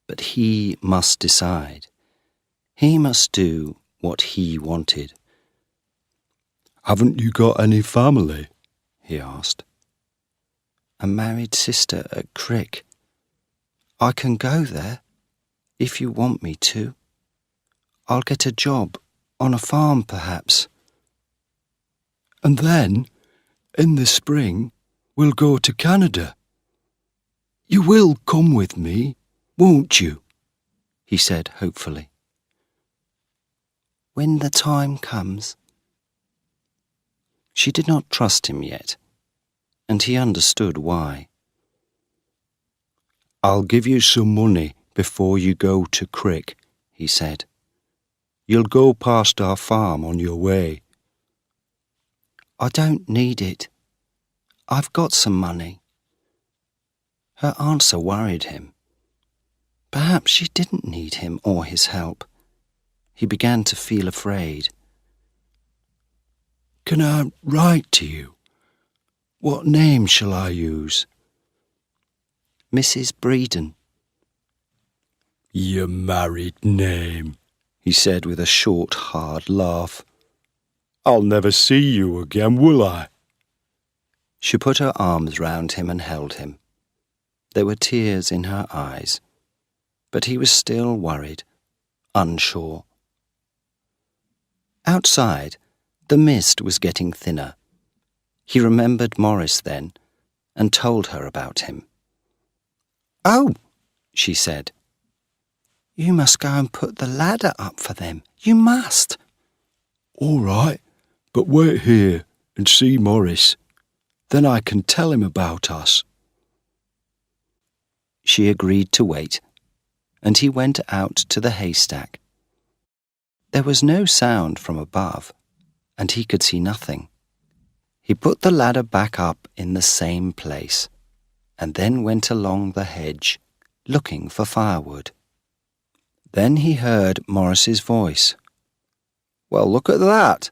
Speaker 1: but he must decide. He must do what he wanted.
Speaker 4: Haven't you got any family? He asked.
Speaker 1: A married sister at Crick. I can go there, if you want me to. I'll get a job on a farm, perhaps.
Speaker 4: And then, in the spring, we'll go to Canada. You will come with me, won't you?
Speaker 1: He said hopefully. When the time comes. She did not trust him yet, and he understood why.
Speaker 4: I'll give you some money before you go to Crick, he said. You'll go past our farm on your way.
Speaker 1: I don't need it. I've got some money. Her answer worried him. Perhaps she didn't need him or his help. He began to feel afraid.
Speaker 4: Can I write to you? What name shall I use?
Speaker 1: Mrs. Breeden.
Speaker 4: Your married name, he said with a short, hard laugh. I'll never see you again, will I?
Speaker 1: She put her arms round him and held him. There were tears in her eyes, but he was still worried, unsure. Outside, the mist was getting thinner. He remembered Morris then, and told her about him. "Oh," she said.
Speaker 3: You must go and put the ladder up for them. You must.
Speaker 4: All right, but wait here and see Morris. Then I can tell him about us.
Speaker 1: She agreed to wait, and he went out to the haystack. There was no sound from above, and he could see nothing. He put the ladder back up in the same place, and then went along the hedge, looking for firewood. Then he heard Morris's voice.
Speaker 2: Well, look at that.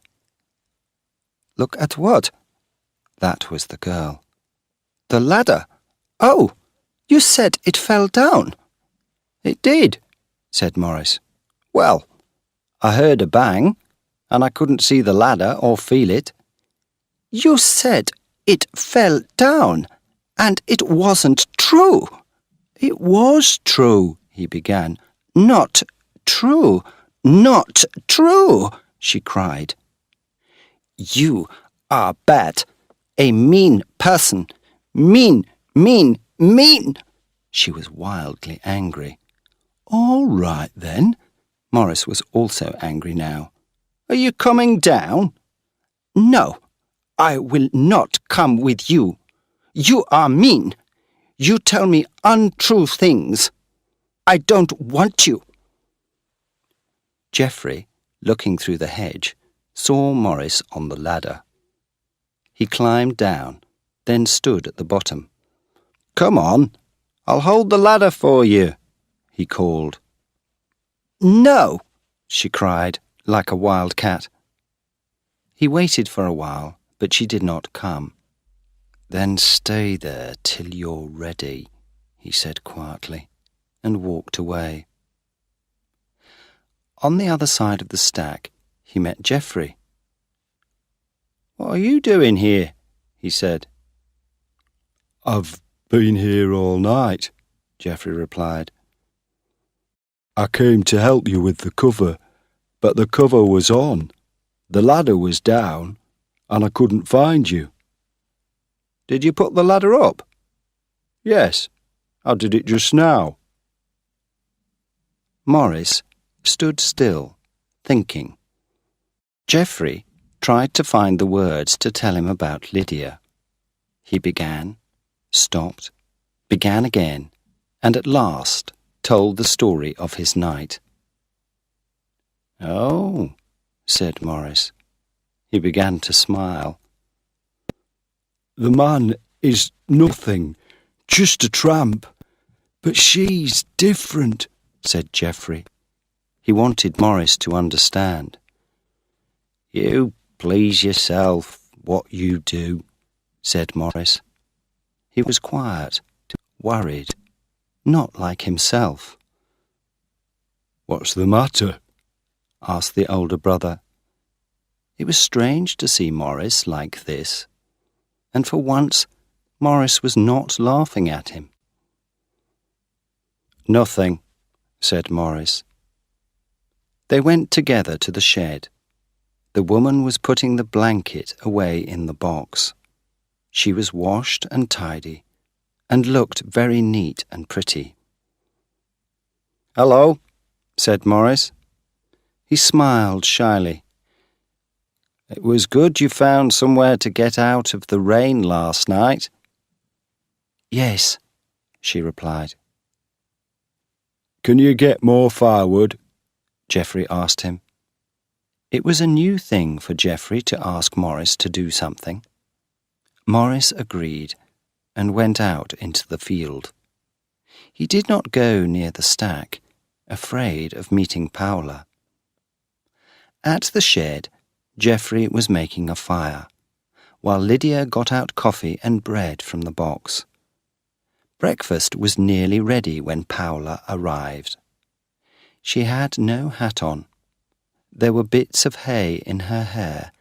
Speaker 1: Look at what? That was the girl.
Speaker 2: The ladder.
Speaker 3: Oh, you said it fell down.
Speaker 2: It did,
Speaker 1: said Morris.
Speaker 2: Well, I heard a bang, and I couldn't see the ladder or feel it.
Speaker 3: You said it fell down, and it wasn't true.
Speaker 1: It was true, he began.
Speaker 3: Not true, not true, she cried. You are bad, a mean person. Mean, mean, mean.
Speaker 1: She was wildly angry.
Speaker 2: All right, then.
Speaker 1: Morris was also angry now.
Speaker 2: Are you coming down?
Speaker 3: No, I will not come with you. You are mean. You tell me untrue things. I don't want you.
Speaker 1: Geoffrey, looking through the hedge, saw Morris on the ladder. He climbed down, then stood at the bottom.
Speaker 2: Come on, I'll hold the ladder for you, he called.
Speaker 3: No,
Speaker 1: she cried, like a wild cat. He waited for a while, but she did not come. Then stay there till you're ready, he said quietly, and walked away. On the other side of the stack, he met Geoffrey.
Speaker 2: What are you doing here? He said.
Speaker 4: I've been here all night, Geoffrey replied. I came to help you with the cover, but the cover was on, the ladder was down, and I couldn't find you.
Speaker 2: Did you put the ladder up?
Speaker 4: Yes, I did it just now.
Speaker 1: Morris stood still, thinking. Geoffrey tried to find the words to tell him about Lydia. He began, stopped, began again, and at last told the story of his night.
Speaker 2: Oh,
Speaker 1: said Morris. He began to smile.
Speaker 4: The man is nothing, just a tramp. But she's different,
Speaker 1: said Geoffrey. He wanted Morris to understand.
Speaker 2: You please yourself, what you do,
Speaker 1: said Morris. He was quiet, worried, not like himself.
Speaker 4: What's the matter?
Speaker 1: asked the older brother. It was strange to see Morris like this, and for once Morris was not laughing at him.
Speaker 2: Nothing,
Speaker 1: said Morris. They went together to the shed. The woman was putting the blanket away in the box. She was washed and tidy, and looked very neat and pretty.
Speaker 2: Hello, said Morris.
Speaker 1: He smiled shyly.
Speaker 2: It was good you found somewhere to get out of the rain last night.
Speaker 1: Yes, she replied.
Speaker 4: Can you get more firewood?
Speaker 1: Geoffrey asked him. It was a new thing for Geoffrey to ask Morris to do something. Morris agreed and went out into the field. He did not go near the stack, afraid of meeting Paula. At the shed, Geoffrey was making a fire, while Lydia got out coffee and bread from the box. Breakfast was nearly ready when Paula arrived. She had no hat on. There were bits of hay in her hair,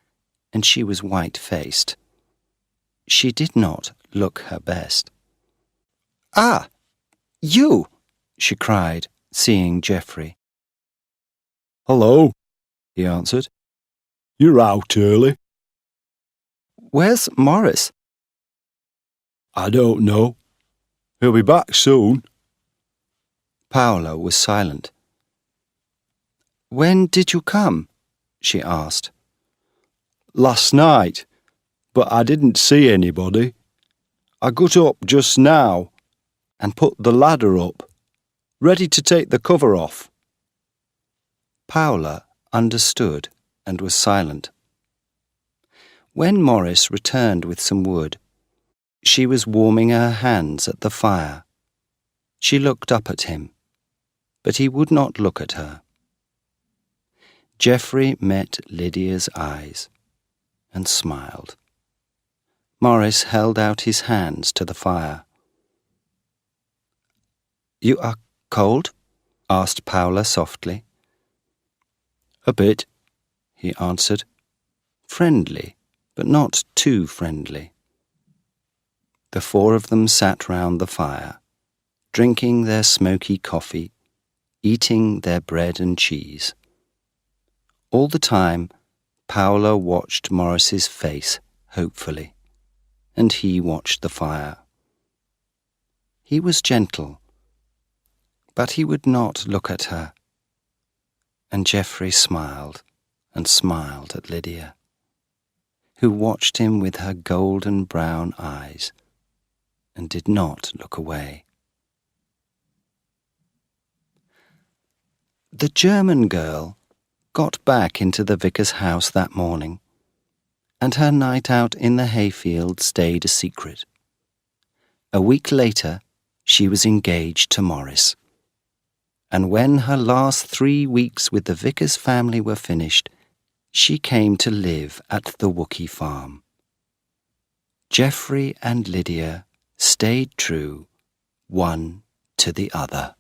Speaker 1: and she was white-faced. She did not look her best.
Speaker 3: Ah, you,
Speaker 1: she cried, seeing Geoffrey.
Speaker 4: Hello, he answered. You're out early.
Speaker 3: Where's Morris?
Speaker 4: I don't know. He'll be back soon.
Speaker 1: Paula was silent,
Speaker 2: When did you come? She asked.
Speaker 4: Last night, but I didn't see anybody. I got up just now and put the ladder up, ready to take the cover off.
Speaker 2: Paula understood and was silent. When Morris returned with some wood, she was warming her hands at the fire. She looked up at him, but he would not look at her. Geoffrey met Lydia's eyes and smiled. Morris held out his hands to the fire. "You are cold?" asked Paula softly.
Speaker 4: A bit,
Speaker 2: he answered, friendly, but not too friendly. The four of them sat round the fire, drinking their smoky coffee, eating their bread and cheese. All the time, Paula watched Morris's face hopefully, and he watched the fire. He was gentle, but he would not look at her. And Geoffrey smiled and smiled at Lydia, who watched him with her golden brown eyes and did not look away. The German girl got back into the vicar's house that morning, and her night out in the hayfield stayed a secret. A week later, she was engaged to Morris, and when her last 3 weeks with the vicar's family were finished, she came to live at the Wookey farm. Geoffrey and Lydia stayed true, one to the other.